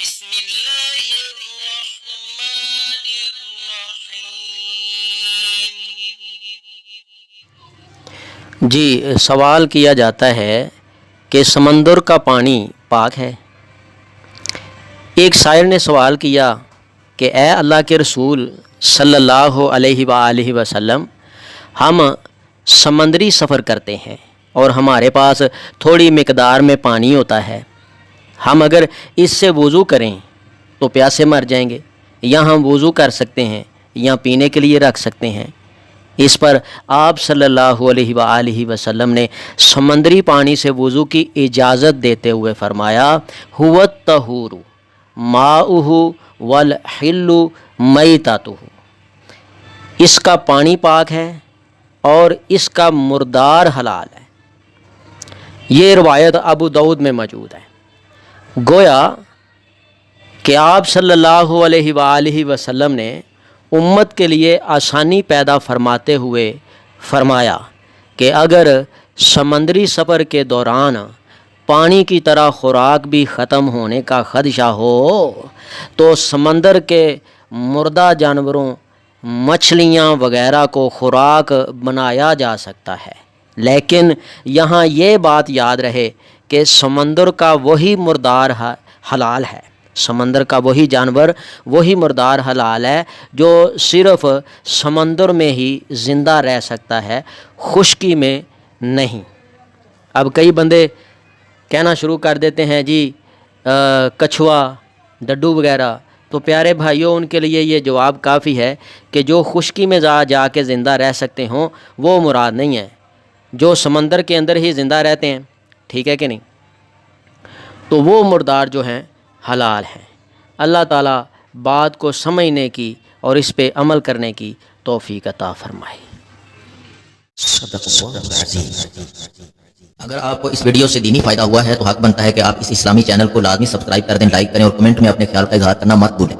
بسم اللہ الرحمن الرحیم۔ جی سوال کیا جاتا ہے کہ سمندر کا پانی پاک ہے۔ ایک سائل نے سوال کیا کہ اے اللہ کے رسول صلی اللہ علیہ وآلہ وسلم، ہم سمندری سفر کرتے ہیں اور ہمارے پاس تھوڑی مقدار میں پانی ہوتا ہے، ہم اگر اس سے وضو کریں تو پیاسے مر جائیں گے، یا ہم وضو کر سکتے ہیں یا پینے کے لیے رکھ سکتے ہیں؟ اس پر آپ صلی اللہ علیہ وآلہ وسلم نے سمندری پانی سے وضو کی اجازت دیتے ہوئے فرمایا هو الطہور ماؤہ والحل میتاتہ، اس کا پانی پاک ہے اور اس کا مردار حلال ہے۔ یہ روایت ابو داؤد میں موجود ہے۔ گویا کہ آپ صلی اللہ علیہ وآلہ وسلم نے امت کے لیے آسانی پیدا فرماتے ہوئے فرمایا کہ اگر سمندری سفر کے دوران پانی کی طرح خوراک بھی ختم ہونے کا خدشہ ہو تو سمندر کے مردہ جانوروں، مچھلیاں وغیرہ کو خوراک بنایا جا سکتا ہے، لیکن یہاں یہ بات یاد رہے کہ سمندر کا وہی مردار حلال ہے، سمندر کا وہی جانور، وہی مردار حلال ہے جو صرف سمندر میں ہی زندہ رہ سکتا ہے، خشکی میں نہیں۔ اب کئی بندے کہنا شروع کر دیتے ہیں جی کچھوا، ڈڈو وغیرہ، تو پیارے بھائیوں ان کے لیے یہ جواب کافی ہے کہ جو خشکی میں جا کے زندہ رہ سکتے ہوں وہ مراد نہیں ہے، جو سمندر کے اندر ہی زندہ رہتے ہیں، ٹھیک ہے کہ نہیں، تو وہ مردار جو ہیں حلال ہیں۔ اللہ تعالیٰ بات کو سمجھنے کی اور اس پہ عمل کرنے کی توفیق عطا فرمائے۔ صدق اللہ العظیم۔ اگر آپ کو اس ویڈیو سے دینی فائدہ ہوا ہے تو حق بنتا ہے کہ آپ اس اسلامی چینل کو لازمی سبسکرائب کر دیں، لائک کریں اور کمنٹ میں اپنے خیال کا اظہار کرنا مت بھولیں۔